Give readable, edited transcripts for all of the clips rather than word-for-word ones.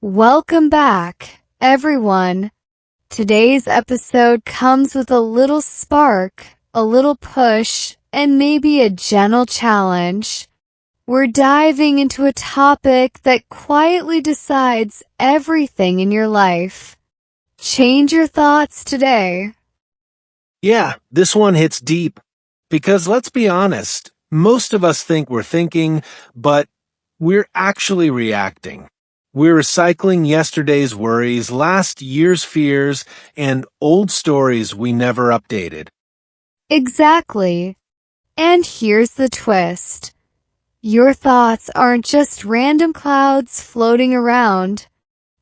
Welcome back, everyone. Today's episode comes with a little spark, a little push, and maybe a gentle challenge. We're diving into a topic that quietly decides everything in your life. Change your thoughts today. Yeah, this one hits deep. Because let's be honest, most of us think we're thinking, but we're actually reacting. We're recycling yesterday's worries, last year's fears, and old stories we never updated. Exactly. And here's the twist. Your thoughts aren't just random clouds floating around.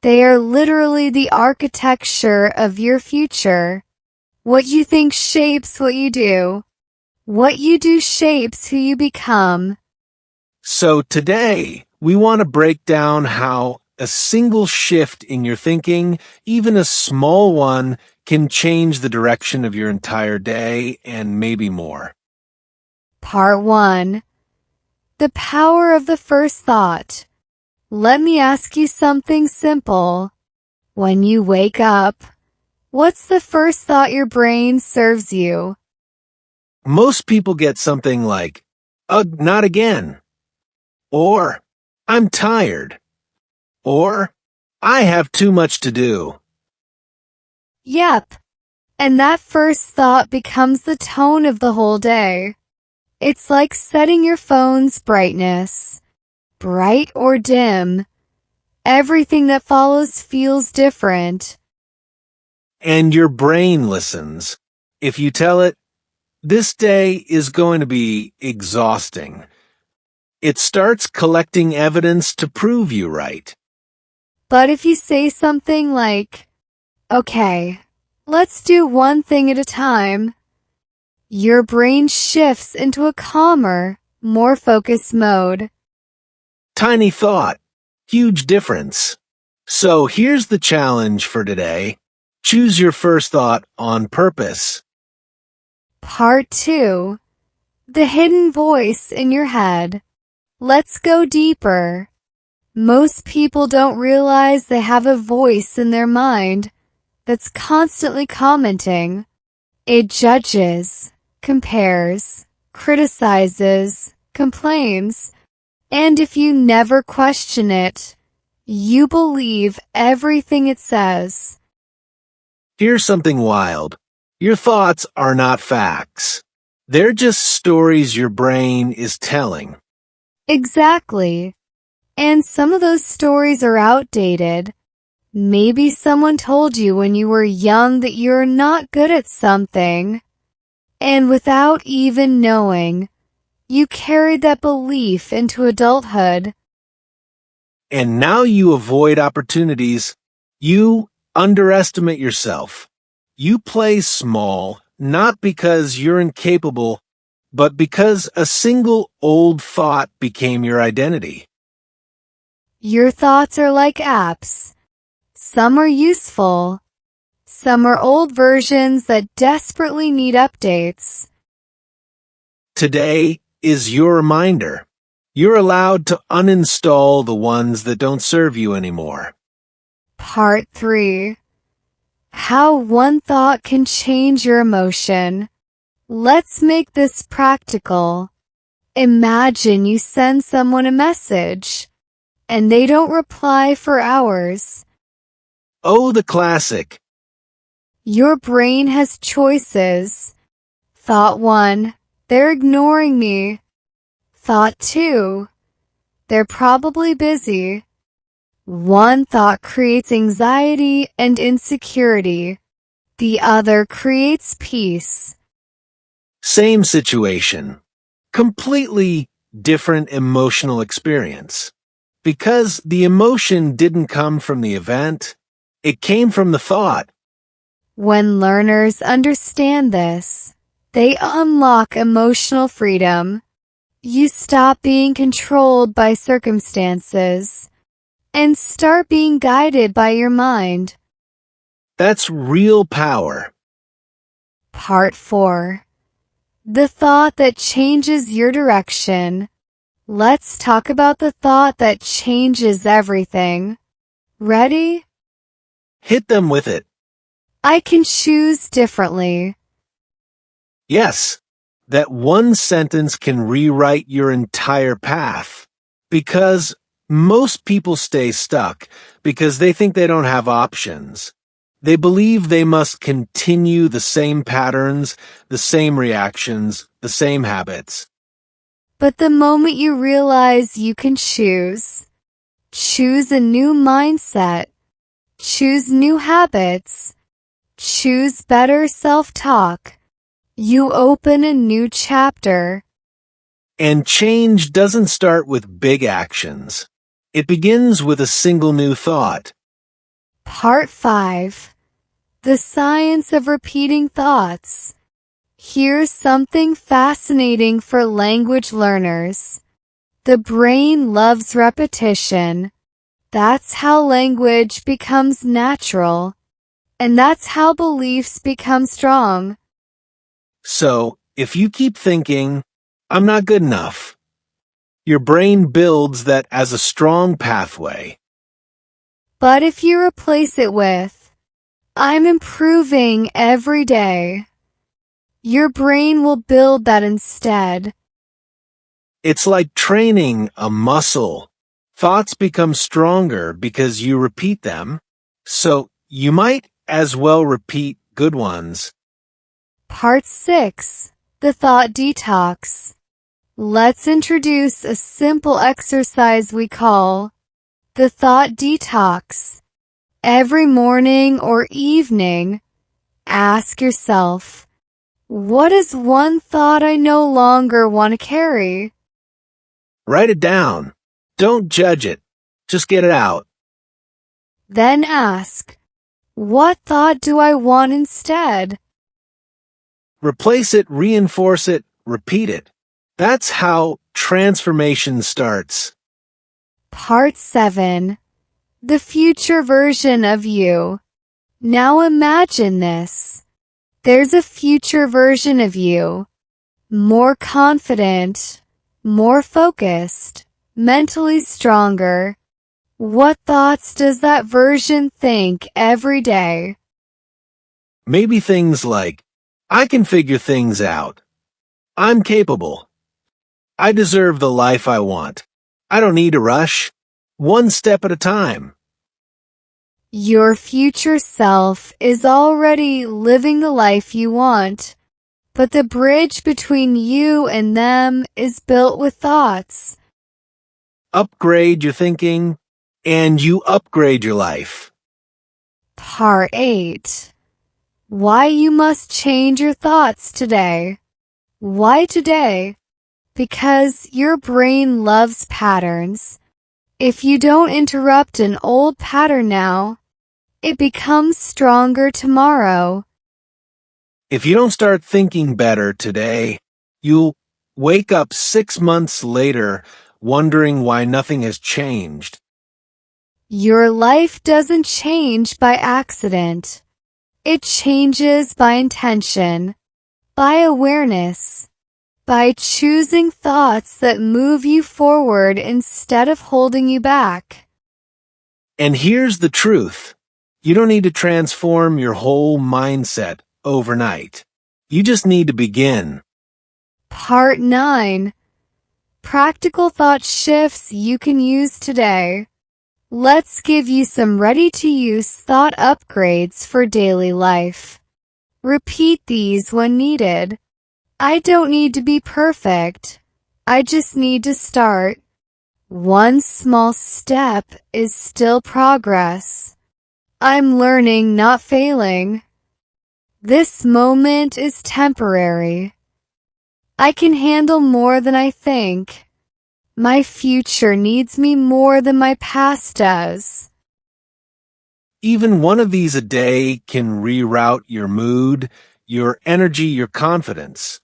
They are literally the architecture of your future. What you think shapes what you do. What you do shapes who you become. So today, we want to break down how a single shift in your thinking, even a small one, can change the direction of your entire day and maybe more. Part 1. The power of the first thought. Let me ask you something simple. When you wake up, what's the first thought your brain serves you? Most people get something like, ugh, not again. Or, I'm tired. Or, I have too much to do. Yep. And that first thought becomes the tone of the whole day. It's like setting your phone's brightness. Bright or dim, everything that follows feels different. And your brain listens. If you tell it, this day is going to be exhausting, it starts collecting evidence to prove you right. But if you say something like, okay, let's do one thing at a time, your brain shifts into a calmer, more focused mode. Tiny thought, huge difference. So here's the challenge for today. Choose your first thought on purpose. Part 2. The hidden voice in your head. Let's go deeper. Most people don't realize they have a voice in their mind that's constantly commenting. It judges, compares, criticizes, complains, and if you never question it, you believe everything it says. Here's something wild. Your thoughts are not facts. They're just stories your brain is telling. Exactly. And some of those stories are outdated. Maybe someone told you when you were young that you're not good at something. And without even knowing, you carried that belief into adulthood. And now you avoid opportunities. You underestimate yourself. You play small, not because you're incapable, but because a single old thought became your identity. Your thoughts are like apps. Some are useful. Some are old versions that desperately need updates. Today is your reminder. You're allowed to uninstall the ones that don't serve you anymore. Part 3. How one thought can change your emotion. Let's make this practical. Imagine you send someone a message, and they don't reply for hours. Oh, the classic. Your brain has choices. Thought 1, they're ignoring me. Thought 2, they're probably busy. One thought creates anxiety and insecurity. The other creates peace. Same situation. Completely different emotional experience. Because the emotion didn't come from the event, it came from the thought. When learners understand this, they unlock emotional freedom. You stop being controlled by circumstances and start being guided by your mind. That's real power. Part 4. The thought that changes your direction. Let's talk about the thought that changes everything. Ready? Hit them with it. I can choose differently. Yes, that one sentence can rewrite your entire path. Because most people stay stuck because they think they don't have options. They believe they must continue the same patterns, the same reactions, the same habits. But the moment you realize you can choose a new mindset, choose new habits, choose better self-talk, you open a new chapter. And change doesn't start with big actions. It begins with a single new thought. Part 5. The Science of Repeating Thoughts. Here's something fascinating for language learners. The brain loves repetition. That's how language becomes natural. And that's how beliefs become strong. So, if you keep thinking, I'm not good enough, your brain builds that as a strong pathway. But if you replace it with, I'm improving every day, your brain will build that instead. It's like training a muscle. Thoughts become stronger because you repeat them, so you might as well repeat good ones. Part 6. The Thought Detox. Let's introduce a simple exercise we call the Thought Detox. Every morning or evening, ask yourself, what is one thought I no longer want to carry? Write it down. Don't judge it. Just get it out. Then ask, what thought do I want instead? Replace it, reinforce it, repeat it. That's how transformation starts. Part 7. The future version of you. Now imagine this. There's a future version of you. More confident, more focused, mentally stronger. What thoughts does that version think every day? Maybe things like, I can figure things out. I'm capable. I deserve the life I want. I don't need to rush. One step at a time. Your future self is already living the life you want, but the bridge between you and them is built with thoughts. Upgrade your thinking, and you upgrade your life. Part 8. Why you must change your thoughts today. Why today? Because your brain loves patterns. If you don't interrupt an old pattern now, it becomes stronger tomorrow. If you don't start thinking better today, you'll wake up 6 months later wondering why nothing has changed. Your life doesn't change by accident. It changes by intention, by awareness, by choosing thoughts that move you forward instead of holding you back. And here's the truth. You don't need to transform your whole mindset overnight. You just need to begin. Part 9. Practical thought shifts you can use today. Let's give you some ready-to-use thought upgrades for daily life. Repeat these when needed. I don't need to be perfect. I just need to start. One small step is still progress. I'm learning, not failing. This moment is temporary. I can handle more than I think. My future needs me more than my past does. Even one of these a day can reroute your mood, your energy, your confidence.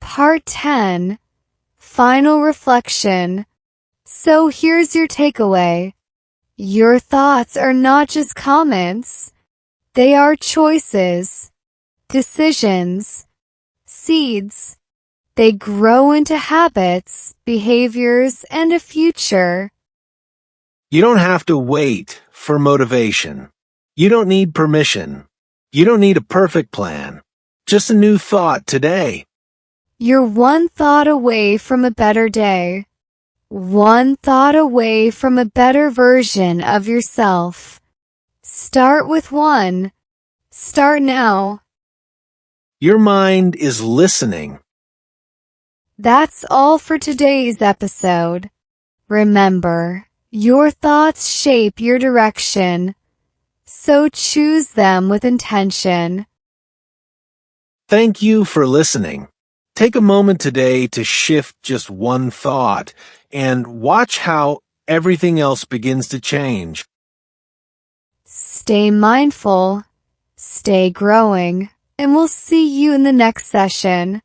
Part 10. Final reflection. So here's your takeaway. Your thoughts are not just comments. They are choices, decisions, seeds. They grow into habits, behaviors, and a future. You don't have to wait for motivation. You don't need permission. You don't need a perfect plan. Just a new thought today. You're one thought away from a better day. One thought away from a better version of yourself. Start with one. Start now. Your mind is listening. That's all for today's episode. Remember, your thoughts shape your direction, so choose them with intention. Thank you for listening. Take a moment today to shift just one thought and watch how everything else begins to change. Stay mindful, stay growing, and we'll see you in the next session.